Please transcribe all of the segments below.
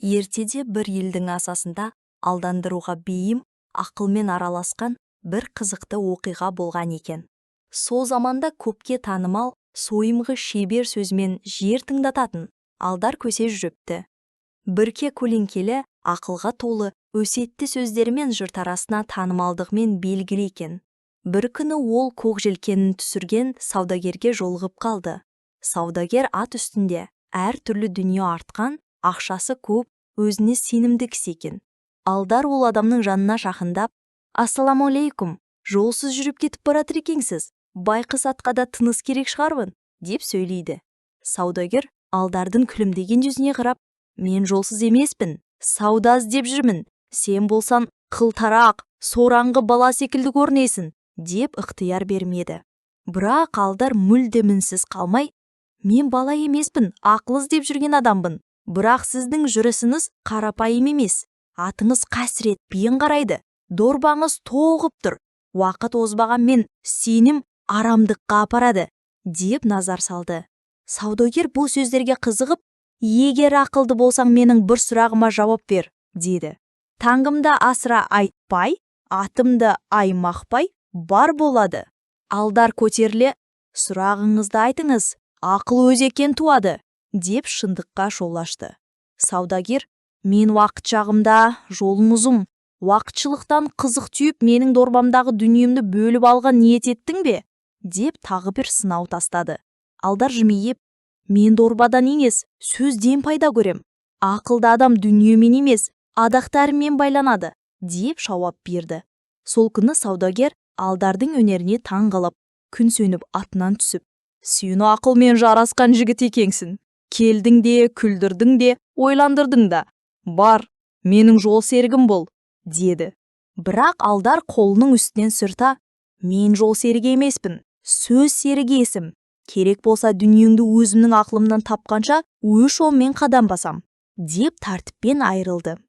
Ертеде бір елдің асасында алдандыруға бейім, ақылмен араласқан бір қызықты оқиға болған екен. Сол заманда көпке танымал, сойымғы шебер сөзмен жер тыңдататын алдар көсе жүріпті. Бірке көлеңкелі, ақылға толы, өсиетті сөздерімен жұрт арасына танымалдығымен белгілі екен. Бір күні ол көк желкенін түсірген саудагерге жолығып қалды. Саудагер ат үстінде, әр түрлі дүние артқан, ақшасы көп, өзіне сенімді кісі екен. Алдар ол адамның жанына жақындап: «Ассаламалейкум, жолсыз жүріп кетіп баратыр екенсіз, байқұс атқа да тыныс керек шығармын», деп сөйлейді. Саудагер алдардың күлімдеген жүзіне қарап: «Мен жолсыз емеспін, сауда іздеп жүрмін, сен болсан қылтарақ, сораңғы бала секілді көрінесің», деп ықтияр бермеді. Бірақ алдар мүлде мінсіз қалмай: «Мен бала емеспін, ақыл іздеп жүрген адамбын. Бірақ сіздің жүрісіңіз қарапайым емес. Атыңыз қасіретпен қарайды, дорбаңыз тоғып тұр. Уақыт озбағанмен сенім арамдыққа апарады», деп назар салды. Саудагер бұл сөздерге қызығып: «Егер ақылды болсаң, менің бір сұрағыма жауап бер», деді. «Таңымда асыра айтпай, атымды аймақпай бар болады». Алдар көтеріле: «Сұрағыңызды айтыңыз, ақыл өзектен туады», деп шындыққа жол ашты. Саудагер: «Мен уақыт жағымда, жолым ұзын. Уақытшылықтан қызық түйіп, менің дорбамдағы дүниемді бөліп алған ниет еттің бе?» деп тағы бір сынау тастады. Алдар жымиып: «Мен дорбадан емес, сөзден пайда көрем. Ақылды адам дүниемен емес, адақтарымен байланады», деп жауап берді. Сол күні саудагер алдардың өнеріне таң қалып, күн сөніп атынан түсіп: «Сен ақылмен жарасқан жігіт екенсің. Келдің де, күлдірдің де, ойландырдың да. Бар, менің жол серігім бол», деді. Бірақ алдар қолының үстінен сырта: «Мен жол серігі емеспін, сөз серігі есім. Керек болса дүниеңді өзімнің ақылымнан тапқанша өз жолмен қадам басам», деп тәртіппен айырылды.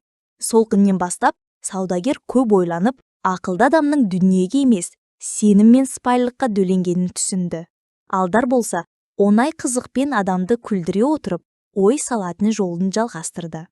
Сол күннен бастап саудагер көп ойланып, ақылды адамның дүниеге емес, сенім мен сыпайылыққа бөленгенін түсінді. Алдар болса, оңай қызықпен адамды күлдіре отырып, ой салатын жолын жалғастырды.